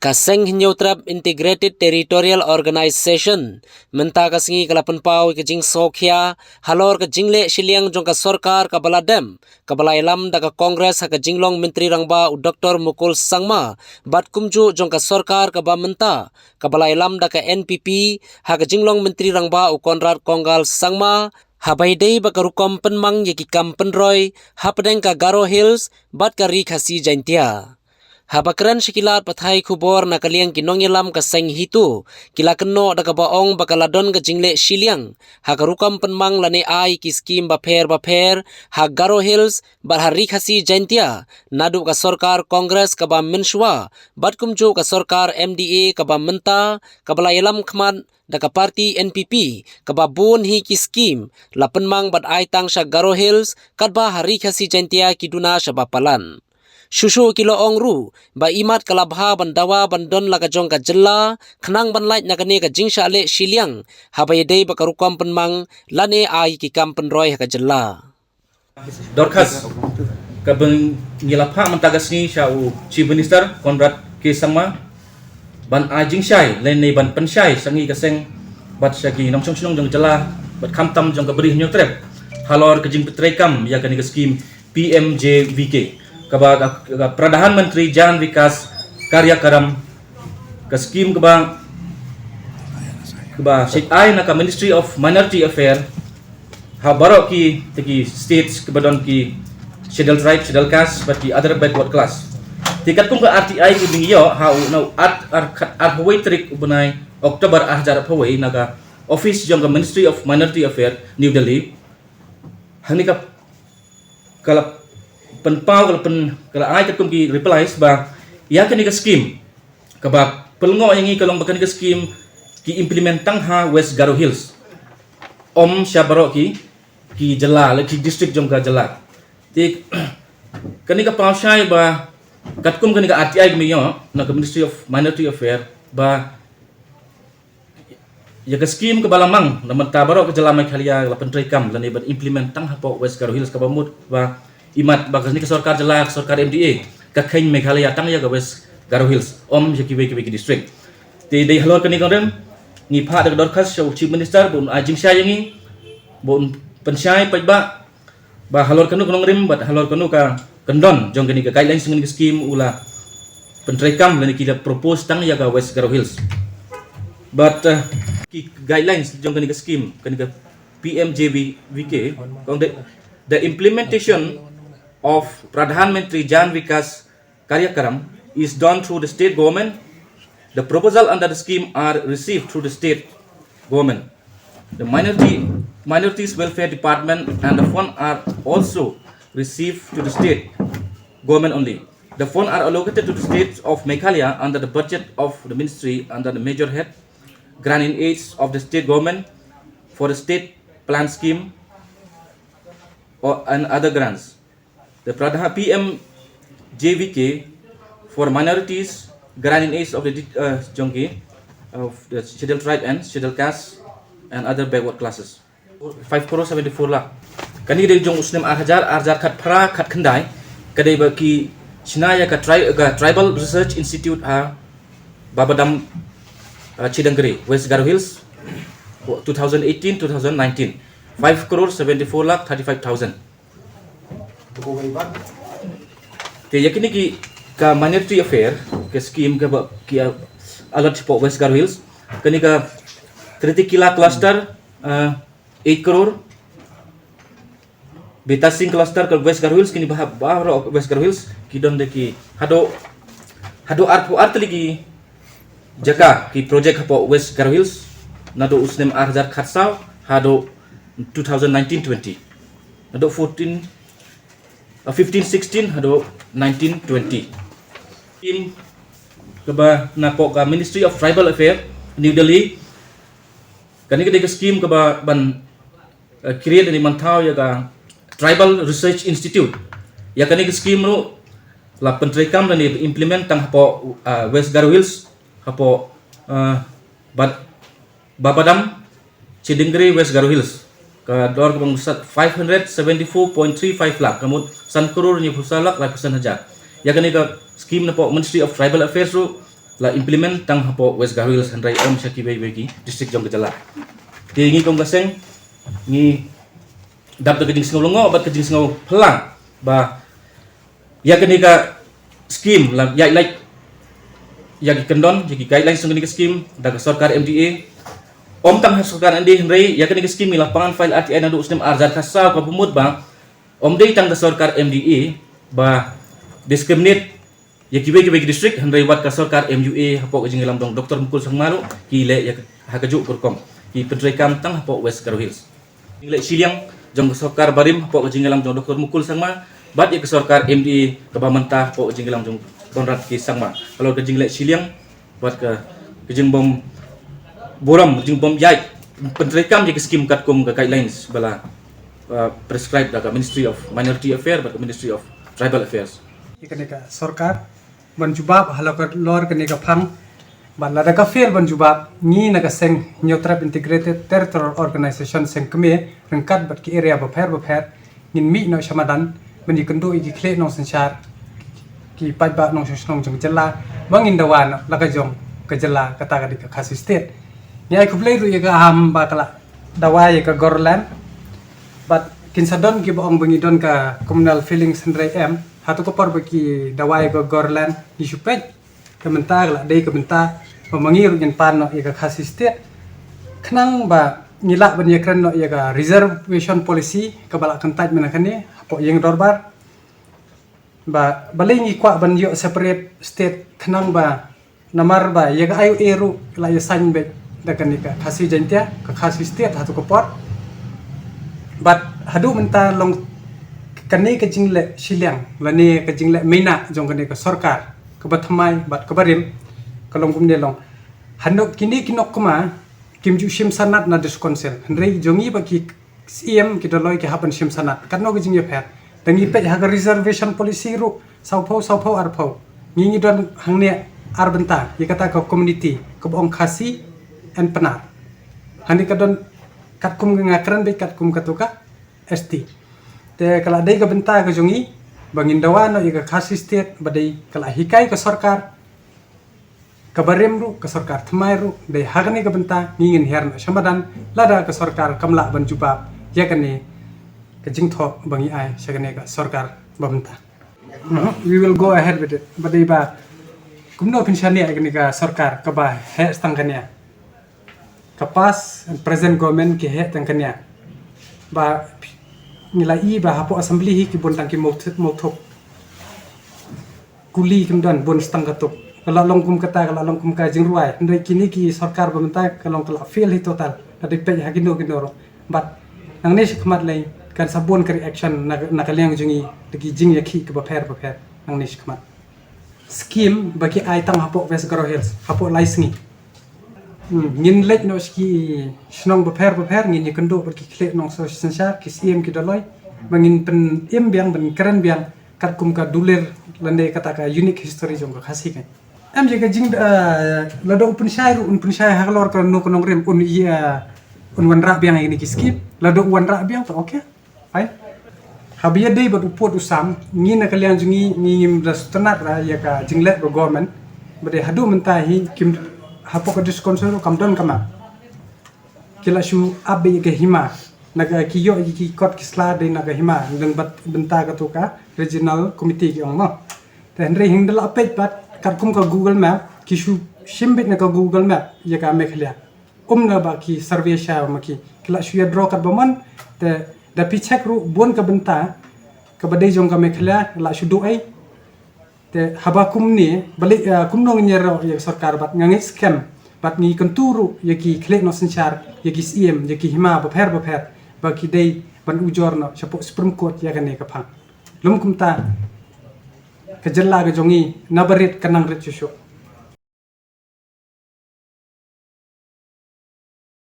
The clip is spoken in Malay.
Kaseng Hinyotrap Integrated Territorial Organization menta kasingi kalapan pau ke jing sokhya halor ke jingle shiliang jong ka sarkar ka baladem ka balailam da ka kongres ha ka jinglong menteri rangba u Dr. Mukul Sangma bat kumju jong ka sarkar ka ba menta ka balailam da ka NPP ha ka jinglong menteri rangba u Konrad Konggal Sangma habai dei ba ka rukom penmang ye ki kampen roy ha pedeng ka Garo Hills bat ka ri khasi jaintia. Habakran sikilat pathai khubor na kaliang kinongyelam ka seng hitu kila kenno da ka baong bakaladon ka jingle shiliang ha karukam penmang lane ai ki skim baper ha Garo Hills bar hari khasi jaintia nadu ka sarkar kongres ka ba menshwa bat kumju ka sarkar MDA ka ba menta ka balayalam khman da ka parti NPP ka ba bun hi ki skim la penmang bat ai tang sha Garo Hills kat ba hari khasi jaintia kiduna sha bapalan. Susu kilo ongru ba imat kalabha bandawa bandon laga jong ka jella khnang ban light nakane ka jingsha le shiliang habai dei ba karukam penmang lane ai ki kampen roy ka jella Dorkas ka bang ngilapha mantagasni sha u Chief Minister Konrad K Sangma ban a jingshai len nei ban penshai sangi ka seng bat shagi nong chong jong jella bat khamtam jong ka bri nyotrep halor ka jing petrekam ya ka ni ka scheme PMJVK kaba Pradhan Menteri Jan Vikas Karyakaram ka scheme kaba sit ai na ka Ministry of Minority Affairs ha baro ki tiki states kabadon ki scheduled tribe scheduled caste but ki other backward class tikat kung ka RTI ki bingyo ha no at hawai trik ubunay October 2000 na ka office jong ka Ministry of Minority Affairs New Delhi hani ka kalap penpau kalau ai kat ki replies ba ya kan ka scheme ka ba pelngo yang kalong bakan ka scheme ki implementang ha West Garo Hills syabaro ki jela ki district jong ka jela ti kan ka paushai ba katkum kan ka RTI mi yo na ka Ministry of Minority Affairs ba ya ka scheme ka balamang na matabaro ka jela mai khalia la pentrekam lan iban implementang ha po West Garo Hills ka ba mut ba imat bagas ni ka sarkar jela sarkar MDA ka khain Meghalaya tang ya ka West Garo Hills jeki weki district ti dei halor kani kandem ni pha da dorkas show Chief Minister bun ajing sha yangi bun pensyai pajba ba halor kanu konong rim bat halor kanu ka kendon jong kani ka guidelines ngani scheme ula pentrekam lani kita propose tang ya ka West Garo Hills but ki guidelines jong kani ka scheme kani ka PMJVK kong the implementation of Pradhan Menteri Jan Vikas Karyakaram is done through the state government. The proposal under the scheme are received through the state government. The minorities welfare department and the fund are also received to the state government only. The fund are allocated to the state of Meghalaya under the budget of the ministry under the major head grant in aids of the state government for the state plan scheme and other grants. The Pradhan PMJVK for minorities grant in aids of the of the scheduled tribe and scheduled caste and other backward classes. 5 crore 74 lakh. Kani dari jong usnem arjar khat phra khat khandai kadai baki sinaya ka Tribal Research Institute Babadam Chidangri West Garo Hills 2018-2019 5 crore 74 lakh 35,000. Te yakini ki ka Minority Affair ke scheme ke ki alert po West Garo Hills kani ka Tritikila cluster 8 crore Beta Singh cluster ke West Garo Hills kini bahro West Garo Hills kidon de ki hado art lagi jaga ki project po West Garo Hills nado usnem arjar khatsau hado 2019-20 hado 15-16 hado 19-20 tim keba na po ka Ministry of Tribal Affairs New Delhi kani ka scheme keba ban create ni mantau ya ka Tribal Research Institute ya kani ka scheme ro la pentrekam dan implement tang po West Garo Hills hapo Babadam Chidingri West Garo Hills ka dor kang 574.35 lakh kamut san crore ni pusalak lakusan haja ya kani ka scheme na po Ministry of Tribal Affairs ro la implement tang hapo West Garo Hills handrai om Syaki bagi district jong kejala ti ngi kong gaseng ngi dap ta kejing singau longo bat kejing singau pelang ba ya kenika scheme la ya like ya kendon jadi guidelines ng kenika scheme daga sarkar MDA om tang sarkar MDA handrai ya kenika scheme lapangan file RTI nadu usnem arzat kasaw ka bumut ba om dei tang sarkar MDA ba discriminate ya kibai district handai wat ka sarkar MUA hapo kejing lam dong Dr. Mukul Sangmaru ki le ya hakajuk kurkom ki pedrai kam tang hapo West Garo Hills le siliang jong sarkar barim hapo kejing lam dong Dr. Mukul Sangma bat ya sarkar MDA ka bamantah hapo kejing lam dong Konrad ki Sangma kalau kejing le siliang buat ke kejing bom boram kejing bom yai pedrai kam ya skim kat kum ka guidelines bala prescribed daga Ministry of Minority Affairs but Ministry of Tribal Affairs kenika sarkar banjubab halakar lor kenika phang bala daga fair banjubab ni naga seng Neutrap Integrated Territorial Organization seng keme rengkat bat ki area bapher ngin mi no samadan bani kendo iki khle no sanchar ki pajba no sosnong jong jela bangin dawan laga jong ke jela kata ka khasi state ni ai kublai ru yaga ham bakala dawai ka gorland but kinsadon ki bong bangidon ka communal feelings handrai hatu ko par baki dawai ko gorland di supet kementar la dei kementar pemangiru yen pan no ya khasi state khnang ba ngila ban yakran no ya reservation policy ka bala kantaj menakane apo yeng dorbar ba balai ngi kwa ban yo separate state khnang ba namar ba ya ayu eru la ya san be dakan ka khasi jantia ka khasi state hatu ko par but hadu menta long kani ke jingle siliang lani ke jingle meina jong kani ke sarkar ke bathamai bat ke barim kalong kumne long handok kini kinok kema kimju shim sanat na diskonsel handrei jongi baki CM ki doloi ke hapan shim sanat karno ke jingle phet tangi pe ha reservation policy ru saupau arpau ngingi don hangne arbenta yikata ke community ke bong khasi and penar hani kadon katkum ngakran be katkum katuka ST te kala dai ka benta ka jongi bangin dawan no iga khasi state badai kala hikai ka sarkar kabarem ru ka sarkar thmai ru dai hagni ka benta ngin herna samadan lada ka sarkar kamla ban jubab yakane ka jingtho bangi ai sagane ka sarkar bamta we will go ahead with it badai ba kumno pinshani agni ka sarkar ka ba he stangkania kapas and present government ke he tangkania ba nilai ba hapo assembly hi ki bon tangki mothok kuli kimdan bon stang katuk kala longkum kata kala longkum ka jingruai ndai kini ki sarkar bamta kalong kala fail hi total ade pe hagino ginoro but nang ne sikmat lai kan sabon kari action na kalyang jungi degi jing yakhi ke bapher nang ne sikmat scheme bagi ai tang hapo West Garo Hills hapo laisngi ngin lek no ski snong bapher ngin ni kendo berki kle nong so sensar ki CM ki doloi bangin pen biang ben keren biang kat kum ka duler lande kata ka unique history jong ka khasi kan am je ka jing lado upun shai haglor ka no konong rem un wanra biang ini ki skip lado wanra biang to okay fine habia dei bat upot usam ngin na kalian jungi ngim rastanat ra ya ka jingle go government bade hadu mentahi kim hapo ka diskonsero kamdon kama kila shu abe ke hima naga kiyo ki kot kisla de naga hima deng bat benta ka to ka regional committee ki ongmo ten re hingdal apet bat katkum ka Google map ki shu shimbit na ka Google map ya ka mekhlia na ba ki survey sha maki kila shu ya draw kat baman te da pi check ru bon ka benta ka badai jong ka mekhlia la shu do ai te haba kumni balik kumno nyero ya sarkar bat ngangi scam bat ngi kenturu yaki kle no senchar yaki CM yaki hima bapher baki dei ban ujorno chapo supreme court ya kane ka phang lum kumta ka jalla ga jongi nabarit kanang ret chusho